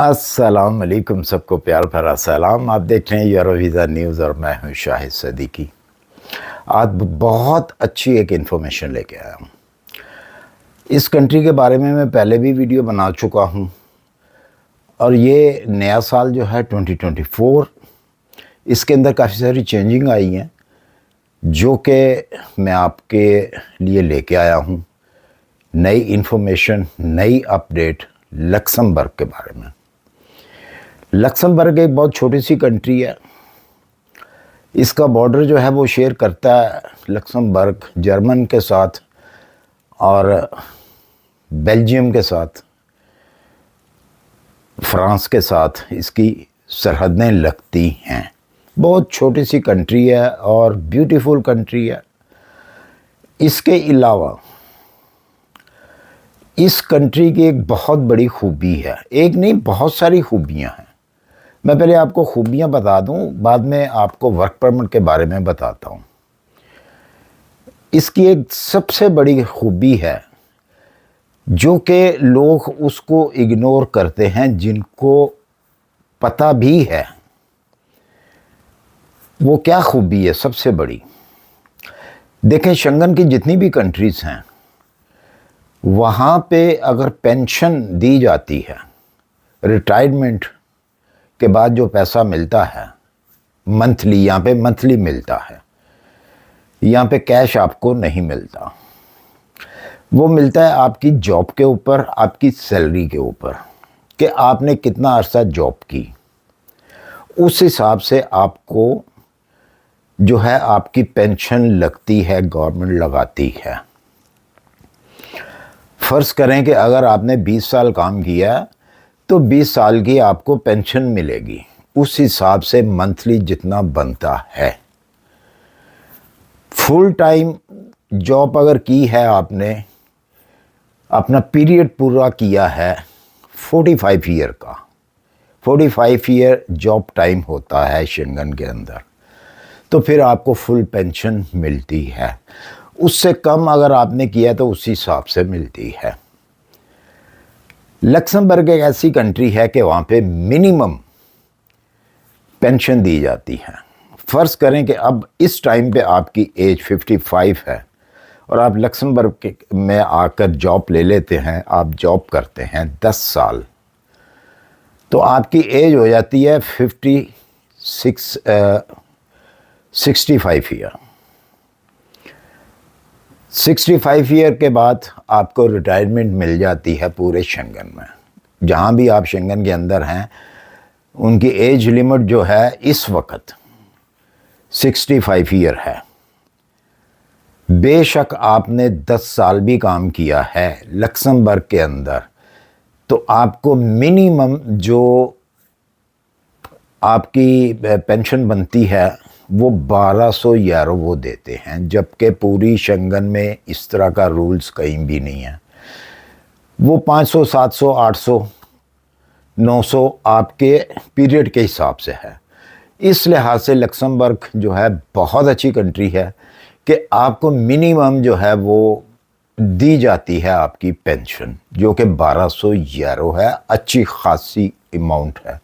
अस्सलाम वालेकुम, सबको प्यार भरा सलाम। आप देख रहे हैं यूरोवीज़ा न्यूज़ और मैं हूं शाहिद सदीकी। आज बहुत अच्छी एक इन्फॉर्मेशन लेके आया हूं। इस कंट्री के बारे में मैं पहले भी वीडियो बना चुका हूं और ये नया साल जो है 2024, इसके अंदर काफ़ी सारी चेंजिंग आई हैं जो कि मैं आपके लिए लेके आया हूं। नई इन्फॉर्मेशन, नई अपडेट लक्समबर्ग के बारे में। लक्समबर्ग एक बहुत छोटी सी कंट्री है। इसका बॉर्डर जो है वो शेयर करता है लक्समबर्ग जर्मन के साथ और बेल्जियम के साथ, फ्रांस के साथ इसकी सरहदें लगती हैं। बहुत छोटी सी कंट्री है और ब्यूटीफुल कंट्री है। इसके अलावा इस कंट्री की एक बहुत बड़ी खूबी है, एक नहीं बहुत सारी खूबियां हैं। मैं पहले आपको खूबियां बता दूं, बाद में आपको वर्क परमिट के बारे में बताता हूं। इसकी एक सबसे बड़ी खूबी है जो कि लोग उसको इग्नोर करते हैं, जिनको पता भी है। वो क्या खूबी है सबसे बड़ी? देखें, शेंगन की जितनी भी कंट्रीज़ हैं वहाँ पे अगर पेंशन दी जाती है, रिटायरमेंट के बाद जो पैसा मिलता है मंथली, यहाँ पे मंथली मिलता है। यहाँ पे कैश आपको नहीं मिलता, वो मिलता है आपकी जॉब के ऊपर, आपकी सैलरी के ऊपर, कि आपने कितना अरसा जॉब की। उस हिसाब से आपको जो है आपकी पेंशन लगती है, गवर्नमेंट लगाती है। फ़र्ज़ करें कि अगर आपने 20 साल काम किया तो 20 साल की आपको पेंशन मिलेगी, उस हिसाब से मंथली जितना बनता है। फुल टाइम जॉब अगर की है आपने, अपना पीरियड पूरा किया है 45 ईयर का, 45 ईयर जॉब टाइम होता है शेंगन के अंदर, तो फिर आपको फुल पेंशन मिलती है। उससे कम अगर आपने किया तो उसी हिसाब से मिलती है। लक्समबर्ग एक ऐसी कंट्री है कि वहाँ पे मिनिमम पेंशन दी जाती है। फ़र्ज़ करें कि अब इस टाइम पे आपकी एज 55 है और आप लक्समबर्ग में आकर जॉब ले लेते हैं, आप जॉब करते हैं 10 साल, तो आपकी एज हो जाती है 65 ईयर। 65 ईयर के बाद आपको रिटायरमेंट मिल जाती है पूरे शेंगन में। जहाँ भी आप शेंगन के अंदर हैं उनकी एज लिमिट जो है इस वक्त 65 ईयर है। बेशक आपने 10 साल भी काम किया है लक्समबर्ग के अंदर, तो आपको मिनिमम जो आपकी पेंशन बनती है वो 1200 यूरो वो देते हैं, जबकि पूरी शेंगन में इस तरह का रूल्स कहीं भी नहीं है। वो 500, 700, 800, 900 आपके पीरियड के हिसाब से है। इस लिहाज से लक्समबर्ग जो है बहुत अच्छी कंट्री है कि आपको मिनिमम जो है वो दी जाती है आपकी पेंशन, जो कि 1200 यूरो है, अच्छी खासी अमाउंट है।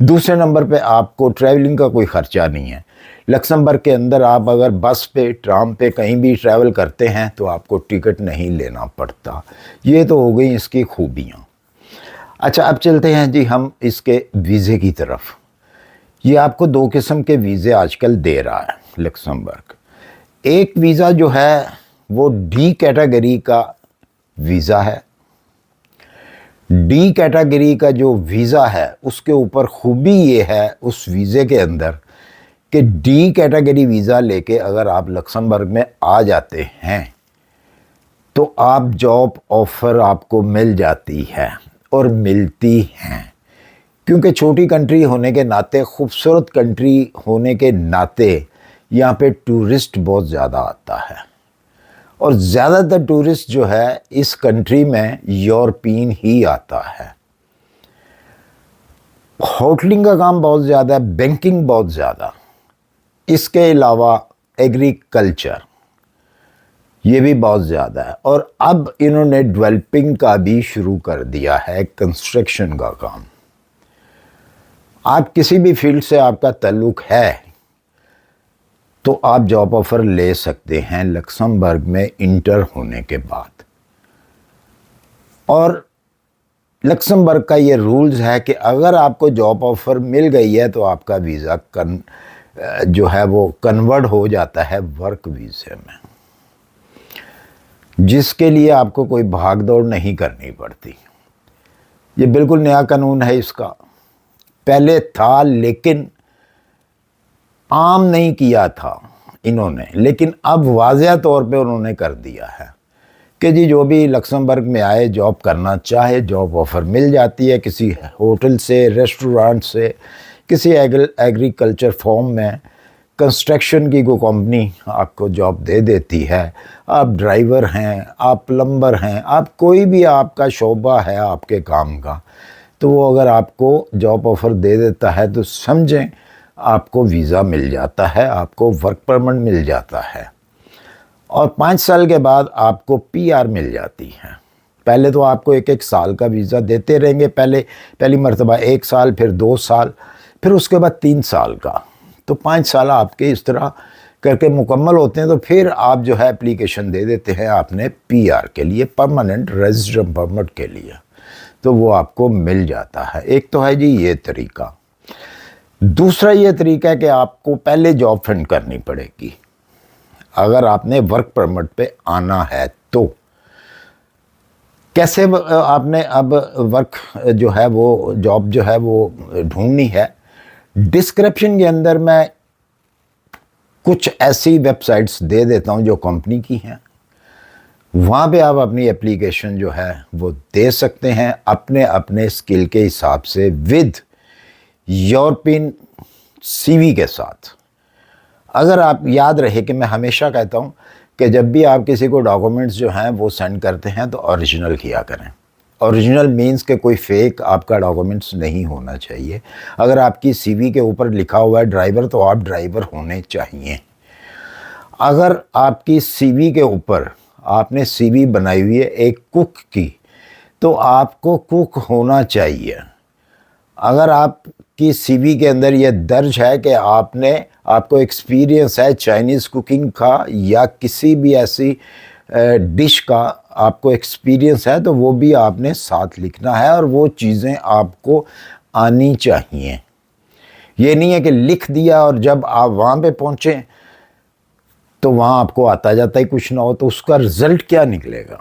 दूसरे नंबर पे आपको ट्रैवलिंग का कोई ख़र्चा नहीं है। लक्समबर्ग के अंदर आप अगर बस पे, ट्राम पे कहीं भी ट्रैवल करते हैं तो आपको टिकट नहीं लेना पड़ता। ये तो हो गई इसकी खूबियाँ। अच्छा, अब चलते हैं जी हम इसके वीज़े की तरफ। ये आपको 2 किस्म के वीज़े आजकल दे रहा है लक्समबर्ग। एक वीज़ा जो है वो डी कैटेगरी का वीज़ा है। डी कैटेगरी का जो वीज़ा है उसके ऊपर खूबी ये है उस वीज़े के अंदर कि डी कैटेगरी वीज़ा लेके अगर आप लक्समबर्ग में आ जाते हैं तो आप जॉब ऑफ़र आपको मिल जाती है और मिलती हैं, क्योंकि छोटी कंट्री होने के नाते, खूबसूरत कंट्री होने के नाते यहाँ पे टूरिस्ट बहुत ज़्यादा आता है और ज़्यादातर टूरिस्ट जो है इस कंट्री में यूरोपियन ही आता है। होटलिंग का काम बहुत ज़्यादा है, बैंकिंग बहुत ज़्यादा, इसके अलावा एग्रीकल्चर ये भी बहुत ज़्यादा है। और अब इन्होंने डेवलपिंग का भी शुरू कर दिया है, कंस्ट्रक्शन का काम। आप किसी भी फील्ड से आपका ताल्लुक़ है तो आप जॉब ऑफ़र ले सकते हैं लक्समबर्ग में इंटर होने के बाद। और लक्समबर्ग का ये रूल्स है कि अगर आपको जॉब ऑफ़र मिल गई है तो आपका वीज़ा जो है वो कन्वर्ट हो जाता है वर्क वीज़े में, जिसके लिए आपको कोई भाग दौड़ नहीं करनी पड़ती। ये बिल्कुल नया कानून है इसका, पहले था लेकिन आम नहीं किया था इन्होंने, लेकिन अब वाज़िया तौर पे उन्होंने कर दिया है कि जी जो भी लक्समबर्ग में आए जॉब करना चाहे जॉब ऑफ़र मिल जाती है, किसी होटल से, रेस्टोरेंट से, किसी एग्रीकल्चर फॉर्म में, कंस्ट्रक्शन की कोई कंपनी आपको जॉब दे देती है। आप ड्राइवर हैं, आप प्लम्बर हैं, आप कोई भी आपका शोबा है आपके काम का, तो वो अगर आपको जॉब ऑफ़र दे देता है तो समझें आपको वीज़ा मिल जाता है, आपको वर्क परमिट मिल जाता है और 5 साल के बाद आपको पीआर मिल जाती है। पहले तो आपको 1-1 साल का वीज़ा देते रहेंगे, पहली मर्तबा 1 साल, फिर 2 साल, फिर उसके बाद 3 साल का, तो 5 साल आपके इस तरह करके मुकम्मल होते हैं। तो फिर आप जो है एप्लीकेशन दे देते हैं आपने पीआर के लिए, परमानेंट रेजिडेंट परमिट के लिए, तो वो आपको मिल जाता है। एक तो है जी ये तरीका। दूसरा ये तरीका है कि आपको पहले जॉब फाइंड करनी पड़ेगी अगर आपने वर्क परमिट पे आना है तो। कैसे आपने अब वर्क जो है वो जॉब जो है वो ढूंढनी है, डिस्क्रिप्शन के अंदर मैं कुछ ऐसी वेबसाइट्स दे देता हूं जो कंपनी की हैं, वहाँ पे आप अपनी एप्लीकेशन जो है वो दे सकते हैं अपने अपने स्किल के हिसाब से, विद यूरोपियन सीवी के साथ। अगर आप याद रहे कि मैं हमेशा कहता हूँ कि जब भी आप किसी को डॉक्यूमेंट्स जो हैं वो सेंड करते हैं तो ओरिजिनल किया करें। ओरिजिनल मीन्स के कोई फेक आपका डॉक्यूमेंट्स नहीं होना चाहिए। अगर आपकी सीवी के ऊपर लिखा हुआ है ड्राइवर तो आप ड्राइवर होने चाहिए। अगर आपकी सीवी के ऊपर आपने सीवी बनाई हुई है एक कुक की तो आपको कुक होना चाहिए। अगर आपकी सीवी के अंदर यह दर्ज है कि आपको एक्सपीरियंस है चाइनीज़ कुकिंग का या किसी भी ऐसी डिश का आपको एक्सपीरियंस है तो वो भी आपने साथ लिखना है और वो चीज़ें आपको आनी चाहिए। ये नहीं है कि लिख दिया और जब आप वहाँ पे पहुँचे तो वहाँ आपको आता जाता ही कुछ ना हो, तो उसका रिज़ल्ट क्या निकलेगा।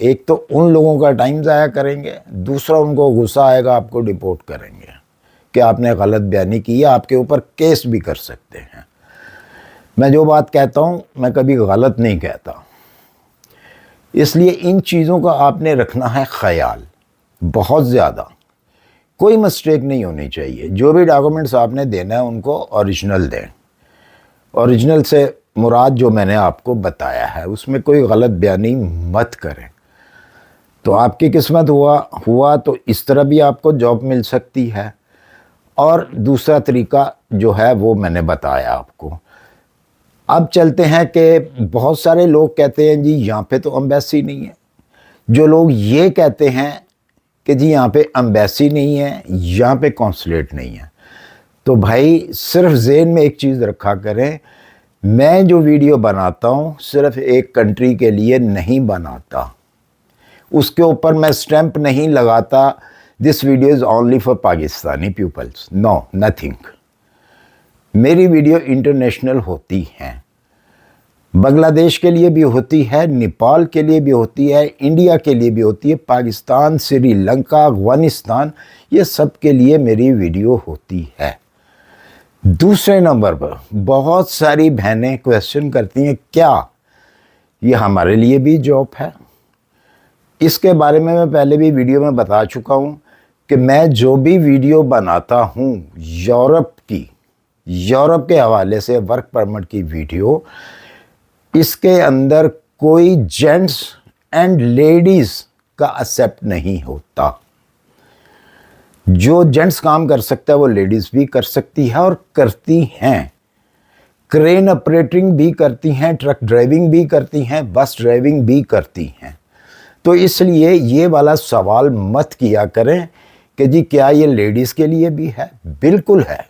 एक तो उन लोगों का टाइम ज़ाया करेंगे, दूसरा उनको गुस्सा आएगा, आपको डिपोर्ट करेंगे कि आपने गलत बयानी की है, आपके ऊपर केस भी कर सकते हैं। मैं जो बात कहता हूँ मैं कभी गलत नहीं कहता, इसलिए इन चीज़ों का आपने रखना है ख्याल बहुत ज़्यादा। कोई मिस्टेक नहीं होनी चाहिए। जो भी डॉक्यूमेंट्स आपने देना है उनको ओरिजिनल दें। ओरिजिनल से मुराद जो मैंने आपको बताया है उसमें कोई गलत बयानी मत करें। तो आपकी किस्मत हुआ तो इस तरह भी आपको जॉब मिल सकती है। और दूसरा तरीका जो है वो मैंने बताया आपको। अब चलते हैं कि बहुत सारे लोग कहते हैं जी यहाँ पे तो एम्बेसी नहीं है। जो लोग ये कहते हैं कि जी यहाँ पे एम्बेसी नहीं है, यहाँ पे कॉन्सुलेट नहीं है, तो भाई सिर्फ ज़हन में एक चीज़ रखा करें, मैं जो वीडियो बनाता हूँ सिर्फ एक कंट्री के लिए नहीं बनाता। उसके ऊपर मैं स्टैंप नहीं लगाता this video is only for Pakistani peoples, no nothing. मेरी वीडियो इंटरनेशनल होती हैं, बांग्लादेश के लिए भी होती है, नेपाल के लिए भी होती है, इंडिया के लिए भी होती है, पाकिस्तान, श्रीलंका, अफगानिस्तान, ये सब के लिए मेरी वीडियो होती है। दूसरे नंबर पर बहुत सारी बहनें क्वेश्चन करती हैं क्या ये हमारे लिए भी जॉब है। इसके बारे में मैं पहले भी वीडियो में बता चुका हूँ कि मैं जो भी वीडियो बनाता हूँ यूरोप के हवाले से वर्क परमिट की वीडियो, इसके अंदर कोई जेंट्स एंड लेडीज़ का एक्सेप्ट नहीं होता। जो जेंट्स काम कर सकता है वो लेडीज़ भी कर सकती है और करती हैं। क्रेन ऑपरेटिंग भी करती हैं, ट्रक ड्राइविंग भी करती हैं, बस ड्राइविंग भी करती हैं। तो इसलिए ये वाला सवाल मत किया करें कि जी क्या ये लेडीज़ के लिए भी है? बिल्कुल है,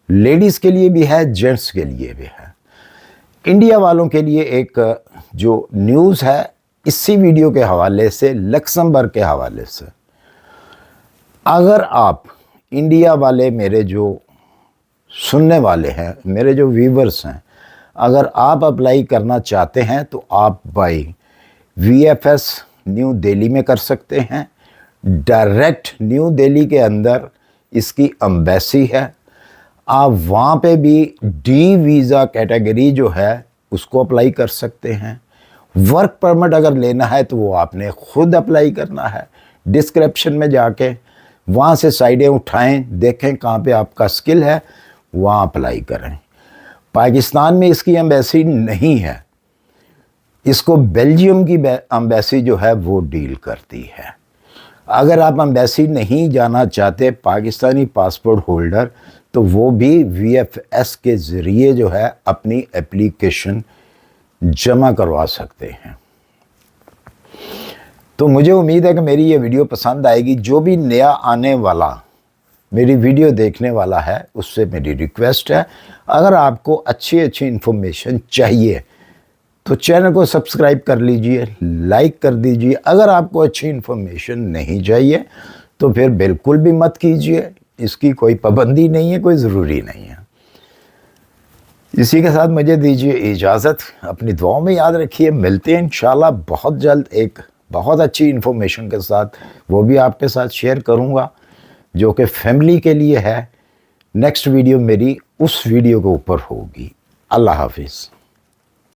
लेडीज़ के लिए भी है, जेंट्स के लिए भी है। इंडिया वालों के लिए एक जो न्यूज़ है इसी वीडियो के हवाले से, लक्समबर्ग के हवाले से, अगर आप इंडिया वाले, मेरे जो सुनने वाले हैं, मेरे जो व्यूवर्स हैं, अगर आप अप्लाई करना चाहते हैं तो आप बाई VFS न्यू दिल्ली में कर सकते हैं। डायरेक्ट न्यू दिल्ली के अंदर इसकी एम्बेसी है। आप वहाँ पे भी डी वीज़ा कैटेगरी जो है उसको अप्लाई कर सकते हैं। वर्क परमिट अगर लेना है तो वो आपने खुद अप्लाई करना है। डिस्क्रिप्शन में जाके वहाँ से साइडें उठाएं, देखें कहाँ पे आपका स्किल है, वहाँ अप्लाई करें। पाकिस्तान में इसकी एम्बेसी नहीं है, इसको बेल्जियम की एम्बेसी जो है वो डील करती है। अगर आप एम्बेसी नहीं जाना चाहते, पाकिस्तानी पासपोर्ट होल्डर, तो वो भी VFS के ज़रिए जो है अपनी एप्लीकेशन जमा करवा सकते हैं। तो मुझे उम्मीद है कि मेरी ये वीडियो पसंद आएगी। जो भी नया आने वाला मेरी वीडियो देखने वाला है उससे मेरी रिक्वेस्ट है, अगर आपको अच्छी इन्फॉर्मेशन चाहिए तो चैनल को सब्सक्राइब कर लीजिए, लाइक कर दीजिए। अगर आपको अच्छी इन्फॉर्मेशन नहीं चाहिए तो फिर बिल्कुल भी मत कीजिए, इसकी कोई पाबंदी नहीं है, कोई ज़रूरी नहीं है। इसी के साथ मुझे दीजिए इजाज़त। अपनी दुआओं में याद रखिए, मिलते हैं इंशाल्लाह बहुत जल्द एक बहुत अच्छी इन्फॉर्मेशन के साथ। वो भी आपके साथ शेयर करूँगा जो कि फैमिली के लिए है। नेक्स्ट वीडियो मेरी उस वीडियो के ऊपर होगी। अल्लाह हाफिज़।